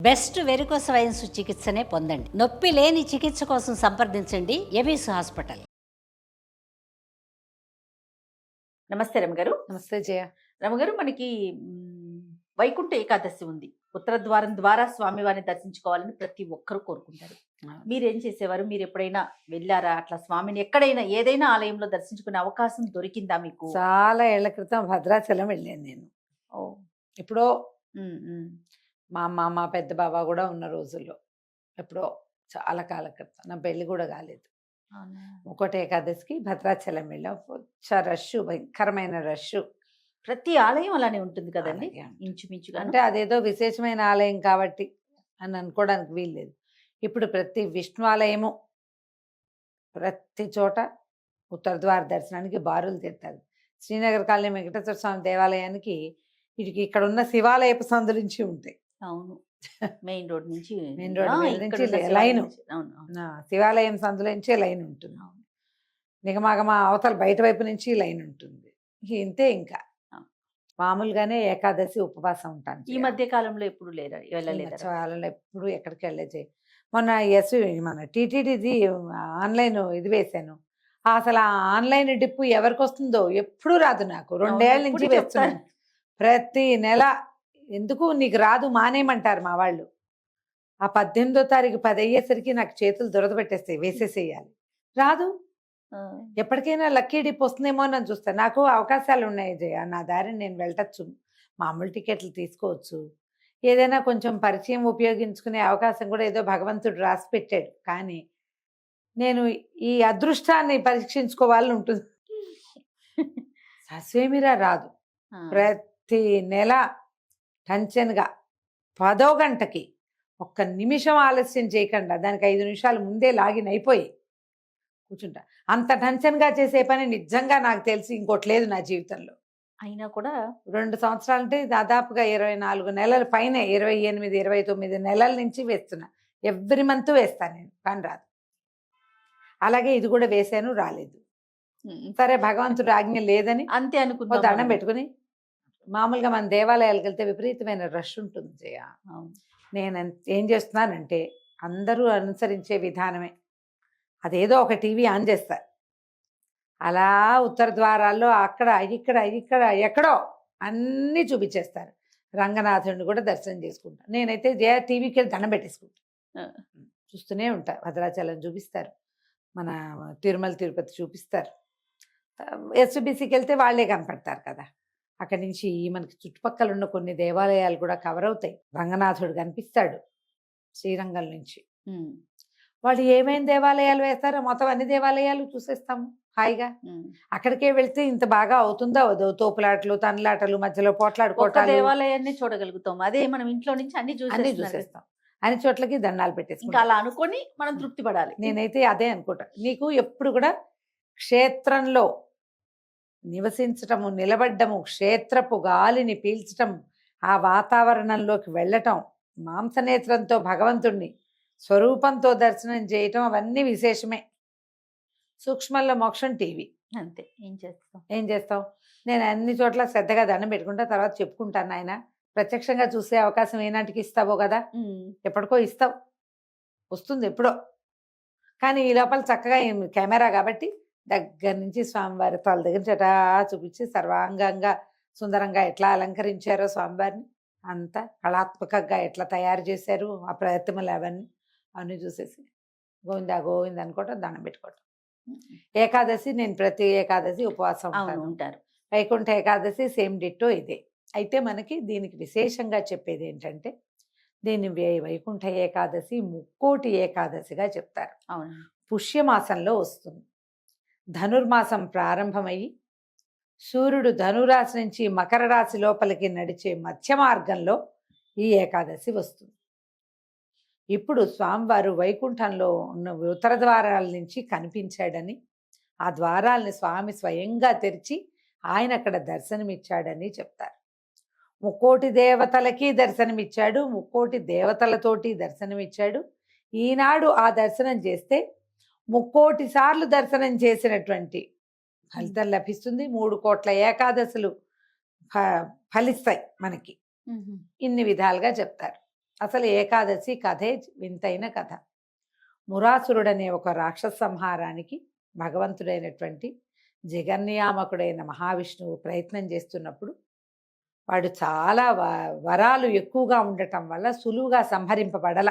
Best varicose veins చికిత్సనే పొందండి. నొప్పి లేని చికిత్స కోసం సంప్రదించండి ఎబిస్ హాస్పిటల్. నమస్తే రమగారు. నమస్తే జయ. రమగారు, మనకి వైకుంఠ ఏకాదశి ఉంది. ఉత్తర ద్వారం ద్వారా స్వామివారిని దర్శించుకోవాలని ప్రతి ఒక్కరూ కోరుకుంటారు. మీరేం చేసేవారు? మీరు ఎప్పుడైనా వెళ్ళారా అట్లా స్వామిని? ఎక్కడైనా ఏదైనా ఆలయంలో దర్శించుకునే అవకాశం దొరికిందా మీకు? చాలా ఏళ్ల క్రితం భద్రాచలం వెళ్ళాను నేను. ఎప్పుడో మా అమ్మ మా పెద్ద బాబా కూడా ఉన్న రోజుల్లో, ఎప్పుడో చాలా కాలం క్రితం. నా పెళ్లి కూడా కాలేదు. ఒకటి ఏకాదశికి భద్రాచలం వెళ్ళాం. రష్, భయంకరమైన రష్. ప్రతి ఆలయం అలానే ఉంటుంది కదండి, ఇంచుమించుగా. అంటే అదేదో విశేషమైన ఆలయం కాబట్టి అని అనుకోవడానికి వీల్లేదు. ఇప్పుడు ప్రతి విష్ణు ఆలయము ప్రతి చోట ఉత్తర ద్వార దర్శనానికి బారులు తీరుతారు. శ్రీనగర్ కాలనీ వెంకటేశ్వర స్వామి దేవాలయానికి ఇక్కడ ఉన్న శివాలయపు సందులించి ఉంటాయి. అవును, మెయిన్ రోడ్ నుంచి లైన్, శివాలయం సందులోంచే లైన్ ఉంటుంది. నిగమాగమ అవతల బయట వైపు నుంచి లైన్ ఉంటుంది. ఇంతే. ఇంకా మామూలుగానే ఏకాదశి ఉపవాసం ఉంటాను. ఈ మధ్య కాలంలో ఎప్పుడు వెళ్ళలేదు. ఎప్పుడు ఎక్కడికి వెళ్ళేది. మొన్న మన టీటీడీది ఆన్లైన్ ఇది వేశాను. అసలు ఆ ఆన్లైన్ డిప్పు ఎవరికి వస్తుందో ఎప్పుడు రాదు. నాకు 2 ఏళ్ళ నుంచి వేస్తున్నాను. ప్రతి నెల ఎందుకు నీకు రాదు మానేయమంటారు మా వాళ్ళు. ఆ 18వ తారీఖు 10 అయ్యేసరికి నాకు చేతులు దురద పెట్టేస్తాయి, వేసేసేయాలి. రాదు. ఎప్పటికైనా లక్కీ డిప్ వస్తుందేమో అని చూస్తాను. నాకు అవకాశాలు ఉన్నాయి జయ, నా దారిని నేను వెళ్ళటచ్చు. మామూలు టికెట్లు తీసుకోవచ్చు. ఏదైనా కొంచెం పరిచయం ఉపయోగించుకునే అవకాశం కూడా ఏదో భగవంతుడు రాసి పెట్టాడు. కానీ నేను ఈ అదృష్టాన్ని పరీక్షించుకోవాలని ఉంటుంది. సస్వేమిరా రాదు. ప్రతి నెల టెన్షన్గా 10వ గంటకి 1 నిమిషం ఆలస్యం చేయకుండా దానికి 5 నిమిషాలు ముందే లాగిన్ అయిపోయి కూర్చుంటా. అంత టెన్షన్గా చేసే పని నిజంగా నాకు తెలిసి ఇంకోటి లేదు నా జీవితంలో. అయినా కూడా 2 సంవత్సరాలు అంటే దాదాపుగా 24 నెలల పైన, 28, 29 నెలల నుంచి వేస్తున్నా. ఎవ్రీ మంత్ వేస్తాను నేను, కానీ రాదు. అలాగే ఇది కూడా వేసాను, రాలేదు. సరే భగవంతుడు ఆజ్ఞ లేదని అంతే అనుకున్నా. దండం పెట్టుకుని మామూలుగా మన దేవాలయాలకు వెళ్తే విపరీతమైన రష్ ఉంటుంది జయ. నేను ఏం చేస్తున్నానంటే అందరూ అనుసరించే విధానమే. అదేదో ఒక టీవీ ఆన్ చేస్తారు, అలా ఉత్తర ద్వారాల్లో అక్కడ ఇక్కడ ఎక్కడో అన్నీ చూపించేస్తారు. రంగనాథుడిని కూడా దర్శనం చేసుకుంటా. నేనైతే జయ టీవీకి వెళ్ళి దండం పెట్టేసుకుంటా, చూస్తూనే ఉంటా. భద్రాచలం చూపిస్తారు, మన తిరుమల తిరుపతి చూపిస్తారు. ఎస్బీసీకి వెళ్తే వాళ్ళే కనపడతారు కదా. అక్కడి నుంచి మనకి చుట్టుపక్కల ఉన్న కొన్ని దేవాలయాలు కూడా కవర్ అవుతాయి. రంగనాథుడు కనిపిస్తాడు శ్రీరంగం నుంచి. వాళ్ళు ఏమేమి దేవాలయాలు వేస్తారో మొత్తం అన్ని దేవాలయాలు చూసేస్తాము హాయిగా. అక్కడికే వెళ్తే ఇంత బాగా అవుతుందా అవదో? తోపులాటలు, తనలాటలు, మధ్యలో పోట్లాడుకోవటాలు, దేవాలయాన్ని చూడగలుగుతాం. అదే మనం ఇంట్లో నుంచి అన్ని చూసేస్తాం. అన్ని చోట్లకి దండాలు పెట్టేస్తాం. అలా అనుకొని మనం తృప్తి పడాలి. నేనైతే అదే అనుకుంటా. నీకు ఎప్పుడు కూడా క్షేత్రంలో నివసించటము, నిలబడ్డము, క్షేత్రపు గాలిని పీల్చటం, ఆ వాతావరణంలోకి వెళ్ళటం, మాంసనేత్రంతో భగవంతుణ్ణి స్వరూపంతో దర్శనం చేయటం, అవన్నీ విశేషమే. సూక్ష్మంలో మోక్షం టీవీ. అంతే. ఏం చేస్తాం? నేను అన్ని చోట్ల శ్రద్ధగా దండం పెట్టుకుంటా, తర్వాత చెప్పుకుంటాను. ఆయన ప్రత్యక్షంగా చూసే అవకాశం ఏనాటికి ఇస్తావో కదా, ఎప్పటికో ఇస్తావు, వస్తుంది ఎప్పుడో. కానీ ఈ లోపల చక్కగా కెమెరా కాబట్టి దగ్గర నుంచి స్వామివారి తల దగ్గర చటా చూపించి సర్వాంగంగా సుందరంగా ఎట్లా అలంకరించారో స్వామివారిని, అంత కళాత్మకంగా ఎట్లా తయారు చేశారు ఆ ప్రతిమలు, అవన్నీ చూసేసి గోవిందా గోవింద అనుకోవటం, దండం పెట్టుకోవటం. ఏకాదశి నేను ప్రతి ఏకాదశి ఉపవాసం ఉంటారు. వైకుంఠ ఏకాదశి సేమ్ డిట్టో ఇదే. అయితే మనకి దీనికి విశేషంగా చెప్పేది ఏంటంటే, దీన్ని వైకుంఠ ఏకాదశి ముక్కోటి ఏకాదశిగా చెప్తారు. పుష్యమాసంలో వస్తుంది. ధనుర్మాసం ప్రారంభమయ్యి సూర్యుడు ధనురాశి నుంచి మకర రాశి లోపలికి నడిచే మధ్య మార్గంలో ఈ ఏకాదశి వస్తుంది. ఇప్పుడు స్వామివారు వైకుంఠంలో ఉన్న ఉత్తర ద్వారాల నుంచి కనిపించాడని, ఆ ద్వారాలని స్వామి స్వయంగా తెరిచి ఆయన అక్కడ దర్శనమిచ్చాడని చెప్తారు. ముక్కోటి దేవతలకి దర్శనమిచ్చాడు, ముక్కోటి దేవతలతోటి దర్శనమిచ్చాడు. ఈనాడు ఆ దర్శనం చేస్తే 30 సార్లు దర్శనం చేసినటువంటి ఫలితం లభిస్తుంది. 3 కోట్ల ఏకాదశులు ఫలిస్తాయి మనకి. ఇన్ని విధాలుగా చెప్తారు. అసలు ఏకాదశి కథే వింతైన కథ. మురాసురుడనే ఒక రాక్షస సంహారానికి భగవంతుడైనటువంటి జగన్నియామకుడైన మహావిష్ణువు ప్రయత్నం చేస్తున్నప్పుడు వాడు చాలా వరాలు ఎక్కువగా ఉండటం వల్ల సులువుగా సంహరింపబడల.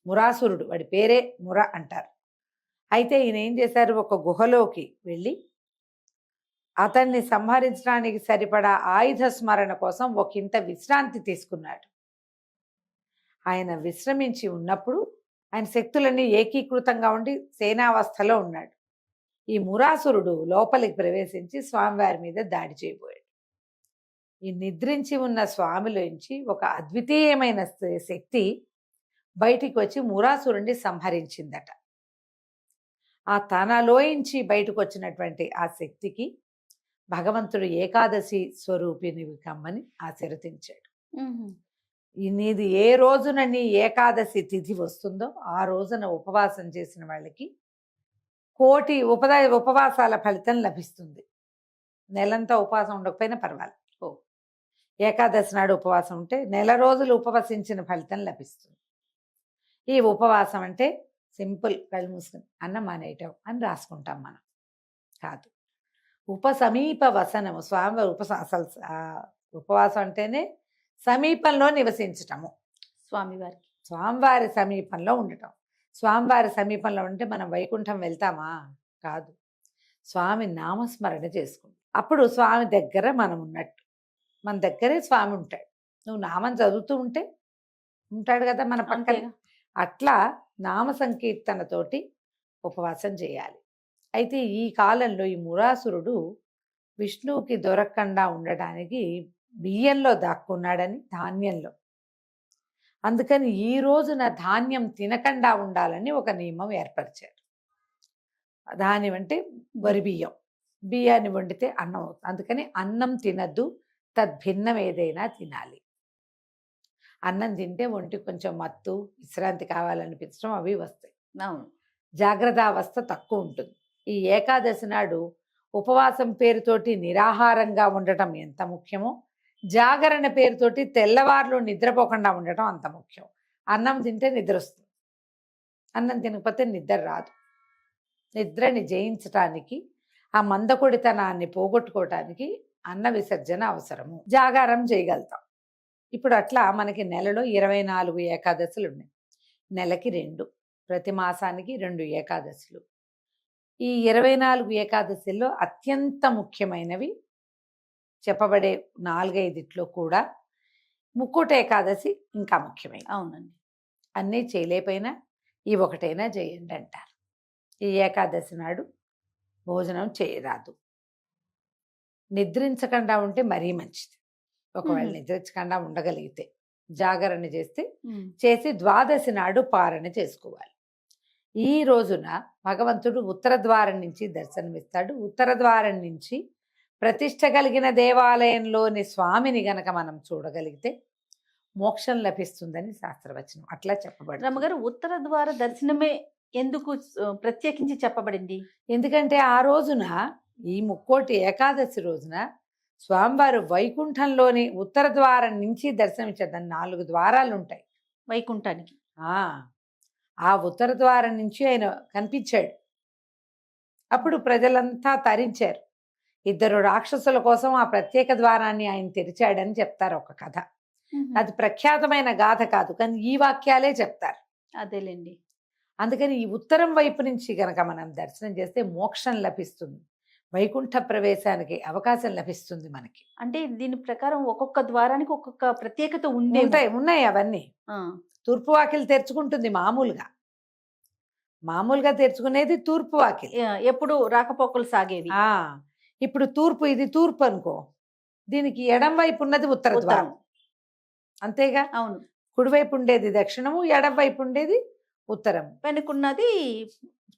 మురాసురుడు, వాడి పేరే ముర అంటారు. అయితే ఈయన ఏం చేశారు, ఒక గుహలోకి వెళ్ళి అతన్ని సంహరించడానికి సరిపడా ఆయుధ స్మరణ కోసం ఒకంత విశ్రాంతి తీసుకున్నాడు. ఆయన విశ్రమించి ఉన్నప్పుడు ఆయన శక్తులన్నీ ఏకీకృతంగా ఉండి సేనావస్థలో ఉన్నాడు. ఈ మురాసురుడు లోపలికి ప్రవేశించి స్వామివారి మీద దాడి చేయబోయాడు. ఈ నిద్రించి ఉన్న స్వామిలోంచి ఒక అద్వితీయమైన శక్తి బయటికి వచ్చి మురాసురుడిని సంహరించిందట. ఆ తనలోంచి బయటకు వచ్చినటువంటి ఆ శక్తికి భగవంతుడు ఏకాదశి స్వరూపిణి కమ్మని ఆశీర్వదించాడు. నీది ఏ రోజున నీ ఏకాదశి తిథి వస్తుందో ఆ రోజున ఉపవాసం చేసిన వాళ్ళకి 1,000,000 ఉపవాసాల ఫలితం లభిస్తుంది. నెలంతా ఉపవాసం ఉండకపోయినా పర్వాలేదు. ఏకాదశి నాడు ఉపవాసం ఉంటే నెల రోజులు ఉపవసించిన ఫలితం లభిస్తుంది. ఈ ఉపవాసం అంటే సింపుల్, కళ్ళు మూసుకుని అన్నం మానేయటం అని రాసుకుంటాం మనం కాదు. ఉపసమీప వసనము. స్వామివారి అసలు ఉపవాసం అంటేనే సమీపంలో నివసించటము. స్వామివారి సమీపంలో ఉండటం. స్వామివారి సమీపంలో ఉంటే మనం వైకుంఠం వెళ్తామా? కాదు. స్వామి నామస్మరణ చేసుకుంటాం. అప్పుడు స్వామి దగ్గర మనం ఉన్నట్టు. మన దగ్గరే స్వామి ఉంటాడు. నువ్వు నామం చదువుతూ ఉంటే ఉంటాడు కదా మన పక్కన. అట్లా నామ సంకీర్తనతోటి ఉపవాసం చేయాలి. అయితే ఈ కాలంలో ఈ మురాసురుడు విష్ణువుకి దొరకకుండా ఉండడానికి బియ్యంలో దాక్కున్నాడని, ధాన్యంలో. అందుకని ఈ రోజున ధాన్యం తినకుండా ఉండాలని ఒక నియమం ఏర్పరిచారు. ధాన్యం అంటే వరి బియ్యం. బియ్యాన్ని వండితే అన్నం అవుతుంది. అందుకని అన్నం తినద్దు, తద్భిన్నం ఏదైనా తినాలి. అన్నం తింటే ఒంటికి కొంచెం మత్తు, విశ్రాంతి కావాలనిపించడం అవి వస్తాయి. జాగ్రత్తావస్థ తక్కువ ఉంటుంది. ఈ ఏకాదశి నాడు ఉపవాసం పేరుతోటి నిరాహారంగా ఉండటం ఎంత ముఖ్యమో, జాగరణ పేరుతోటి తెల్లవారులు నిద్రపోకుండా ఉండటం అంత ముఖ్యం. అన్నం తింటే నిద్ర వస్తుంది, అన్నం తినకపోతే నిద్ర రాదు. నిద్రని జయించటానికి, ఆ మందకొడితనాన్ని పోగొట్టుకోవటానికి అన్న విసర్జన అవసరము. జాగారం చేయగలుగుతాం. ఇప్పుడు అట్లా మనకి నెలలో 24 ఏకాదశులు ఉన్నాయి. నెలకి 2, ప్రతి మాసానికి 2 ఏకాదశులు. ఈ 24 ఏకాదశుల్లో అత్యంత ముఖ్యమైనవి చెప్పబడే 4-5 కూడా ముక్కోట ఏకాదశి ఇంకా ముఖ్యమైనది. అవునండి. అన్నీ చేయలేకపోయినా ఈ ఒకటైనా చేయండి అంటారు. ఈ ఏకాదశి నాడు భోజనం చేయరాదు. నిద్రించకుండా ఉంటే మరీ మంచిది. ఒకవేళ నిద్రించకుండా ఉండగలిగితే జాగరణ చేసి ద్వాదశి నాడు పారణ చేసుకోవాలి. ఈ రోజున భగవంతుడు ఉత్తర ద్వారం నుంచి దర్శనమిస్తాడు. ఉత్తర ద్వారం నుంచి ప్రతిష్ట కలిగిన దేవాలయంలోని స్వామిని గనక మనం చూడగలిగితే మోక్షం లభిస్తుందని శాస్త్రవచనం అట్లా చెప్పబడింది. రమ్మగారు, ఉత్తర ద్వార దర్శనమే ఎందుకు ప్రత్యేకించి చెప్పబడింది? ఎందుకంటే ఆ రోజున, ఈ ముక్కోటి ఏకాదశి రోజున స్వామివారు వైకుంఠంలోని ఉత్తర ద్వారం నుంచి దర్శనమిచ్చారు. 4 ద్వారాలు ఉంటాయి వైకుంఠానికి. ఆ ఉత్తర ద్వారం నుంచి ఆయన కనిపించాడు. అప్పుడు ప్రజలంతా తరించారు. 2 రాక్షసుల కోసం ఆ ప్రత్యేక ద్వారాన్ని ఆయన తెరిచాడని చెప్తారు ఒక కథ. అది ప్రఖ్యాతమైన గాథ కాదు, కానీ ఈ వాక్యాలే చెప్తారు. అదేలేండి. అందుకని ఈ ఉత్తరం వైపు నుంచి గనక మనం దర్శనం చేస్తే మోక్షం లభిస్తుంది, వైకుంఠ ప్రవేశానికి అవకాశం లభిస్తుంది మనకి. అంటే దీని ప్రకారం ఒక్కొక్క ద్వారానికి ఒక్కొక్క ప్రత్యేకత ఉన్నాయి అవన్నీ. తూర్పు వాకిలి తెరుచుకుంటుంది మామూలుగా తెరుచుకునేది తూర్పు వాకిలి, ఎప్పుడు రాకపోకలు సాగేది. ఇప్పుడు ఇది తూర్పు అనుకో, దీనికి ఎడం వైపు ఉన్నది ఉత్తర ద్వారం, అంతేగా. అవును. కుడివైపు ఉండేది దక్షిణము, ఎడం వైపు ఉండేది ఉత్తరం, వెనుకున్నది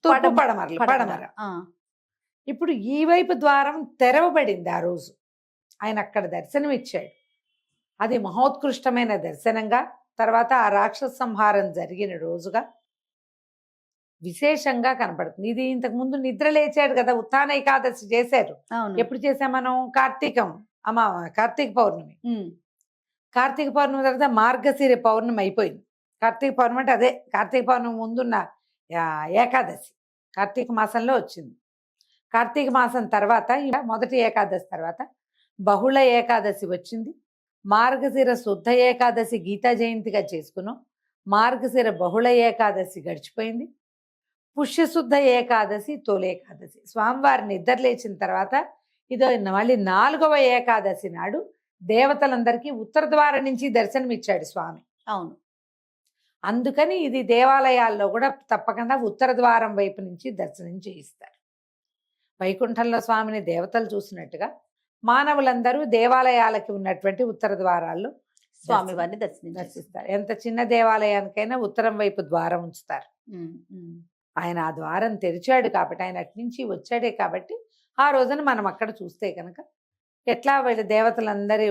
తూర్పు పడమర. ఇప్పుడు ఈ వైపు ద్వారం తెరవబడింది. ఆ రోజు ఆయన అక్కడ దర్శనం ఇచ్చాడు. అది మహోత్కృష్టమైన దర్శనంగా, తర్వాత ఆ రాక్షస సంహారం జరిగిన రోజుగా విశేషంగా కనపడుతుంది. ఇది ఇంతకు ముందు నిద్ర లేచాడు కదా, ఉత్థాన ఏకాదశి చేశారు. ఎప్పుడు చేసాం మనం? కార్తీక పౌర్ణమి. కార్తీక పౌర్ణమి తర్వాత మార్గశిర పౌర్ణమి అయిపోయింది. కార్తీక పౌర్ణమి అంటే అదే కార్తీక పౌర్ణమి ముందున్న ఏకాదశి కార్తీక మాసంలో వచ్చింది. కార్తీక మాసం తర్వాత ఇలా మొదటి ఏకాదశి తర్వాత బహుళ ఏకాదశి వచ్చింది. మార్గశిర శుద్ధ ఏకాదశి గీతా జయంతిగా చేసుకున్నాం. మార్గశిర బహుళ ఏకాదశి గడిచిపోయింది. పుష్యశుద్ధ ఏకాదశి తొలి ఏకాదశి స్వామివారి నిద్ర లేచిన తర్వాత ఇదో మళ్ళీ 4వ ఏకాదశి నాడు దేవతలందరికీ ఉత్తర ద్వారం నుంచి దర్శనమిచ్చాడు స్వామి. అవును. అందుకని ఇది దేవాలయాల్లో కూడా తప్పకుండా ఉత్తర ద్వారం వైపు నుంచి దర్శనం చేయిస్తారు. వైకుంఠంలో స్వామిని దేవతలు చూసినట్టుగా మానవులందరూ దేవాలయాలకి ఉన్నటువంటి ఉత్తర ద్వారాల్లో స్వామివారిని దర్శిస్తారు. ఎంత చిన్న దేవాలయానికైనా ఉత్తరం వైపు ద్వారం ఉంచుతారు. ఆయన ఆ ద్వారం తెరిచాడు కాబట్టి, ఆయన అట్నుంచి వచ్చాడే కాబట్టి ఆ రోజున మనం అక్కడ చూస్తే కనుక ఎట్లా వీళ్ళ దేవతలందరూ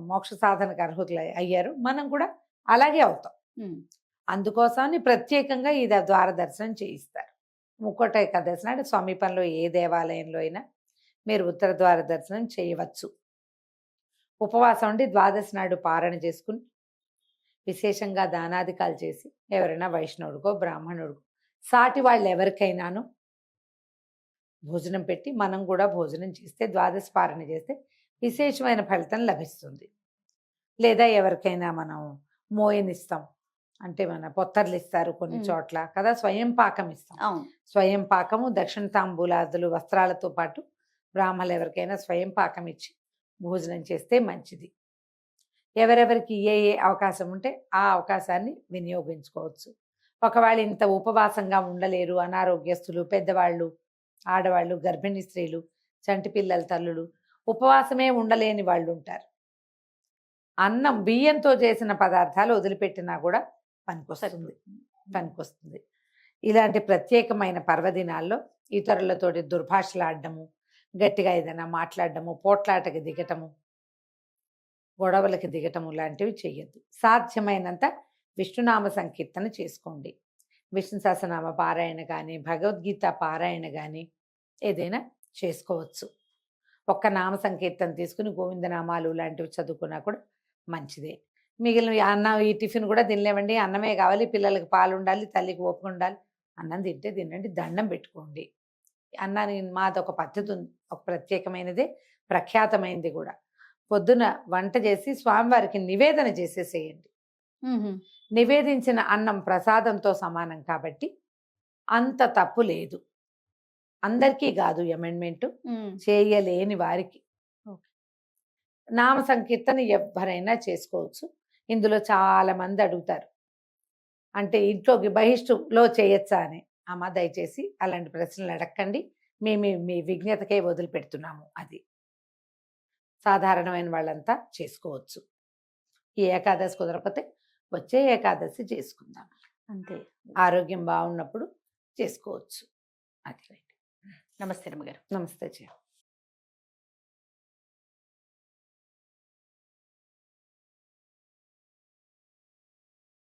మోక్ష సాధనకు అర్హులు అయ్యారు, మనం కూడా అలాగే అవుతాం. అందుకోసమని ప్రత్యేకంగా ఈ ద్వార దర్శనం చేయిస్తారు. ముక్కోట ఏకాదశి నాడు సమీపంలో ఏ దేవాలయంలో అయినా మీరు ఉత్తర ద్వార దర్శనం చేయవచ్చు. ఉపవాసం ఉండి ద్వాదశి నాడు పారణ చేసుకుని విశేషంగా దానాధికాలు చేసి ఎవరైనా వైష్ణవుడికో బ్రాహ్మణుడికో సాటి వాళ్ళు ఎవరికైనాను భోజనం పెట్టి మనం కూడా భోజనం చేస్తే ద్వాదశి పారణ చేస్తే విశేషమైన ఫలితం లభిస్తుంది. లేదా ఎవరికైనా మనం మోయనిస్తాం అంటే మన పొత్తర్లు ఇస్తారు కొన్ని చోట్ల కదా, స్వయం పాకం ఇస్తాం. స్వయం పాకము దక్షిణ తాంబూలాదులు వస్త్రాలతో పాటు బ్రాహ్మణులు ఎవరికైనా స్వయం పాకం ఇచ్చి భోజనం చేస్తే మంచిది. ఎవరెవరికి ఏ ఏ అవకాశం ఉంటే ఆ అవకాశాన్ని వినియోగించుకోవచ్చు. ఒకవేళ ఇంత ఉపవాసంగా ఉండలేరు, అనారోగ్యస్తులు, పెద్దవాళ్ళు, ఆడవాళ్ళు, గర్భిణీ స్త్రీలు, చంటి పిల్లల తల్లులు, ఉపవాసమే ఉండలేని వాళ్ళు ఉంటారు. అన్నం బియ్యంతో చేసిన పదార్థాలు వదిలిపెట్టినా కూడా పనికొస్తుంది. ఇలాంటి ప్రత్యేకమైన పర్వదినాల్లో ఇతరులతోటి దుర్భాషలాడడము, గట్టిగా ఏదైనా మాట్లాడడము, పోట్లాటకి దిగటము, గొడవలకి దిగటము లాంటివి చెయ్యొద్దు. సాధ్యమైనంత విష్ణునామ సంకీర్తన చేసుకోండి. విష్ణు సహస్రనామ పారాయణ కానీ భగవద్గీత పారాయణ కానీ ఏదైనా చేసుకోవచ్చు. ఒక్క నామ సంకీర్తన తీసుకుని గోవిందనామాలు లాంటివి చదువుకున్నా కూడా మంచిదే. మిగిలిన అన్నం ఈ టిఫిన్ కూడా తినలేమండి, అన్నమే కావాలి, పిల్లలకి పాలు ఉండాలి, తల్లికి ఓపిక ఉండాలి, అన్నం తింటే తినండి, దండం పెట్టుకోండి. అన్నాన్ని మాదొక పద్ధతి ఉంది, ఒక ప్రత్యేకమైనదే, ప్రఖ్యాతమైనది కూడా. పొద్దున వంట చేసి స్వామివారికి నివేదన చేసేసేయండి. నివేదించిన అన్నం ప్రసాదంతో సమానం కాబట్టి అంత తప్పు లేదు. అందరికీ కాదు అమెండ్మెంట్, చేయలేని వారికి. నామ సంకీర్తన ఎవరైనా చేసుకోవచ్చు. ఇందులో చాలా మంది అడుగుతారు, అంటే ఇంట్లోకి బహిష్టులో చేయొచ్చా అని. అమ్మ దయచేసి అలాంటి ప్రశ్నలు అడగండి, మేము మీ విజ్ఞతకే వదిలిపెడుతున్నాము. అది సాధారణమైన వాళ్ళంతా చేసుకోవచ్చు. ఈ ఏకాదశి కుదరకపోతే వచ్చే ఏకాదశి చేసుకుందాం అంతే. ఆరోగ్యం బాగున్నప్పుడు చేసుకోవచ్చు. అది రైట్. నమస్తే రమ్మగారు. నమస్తే చెయ్య.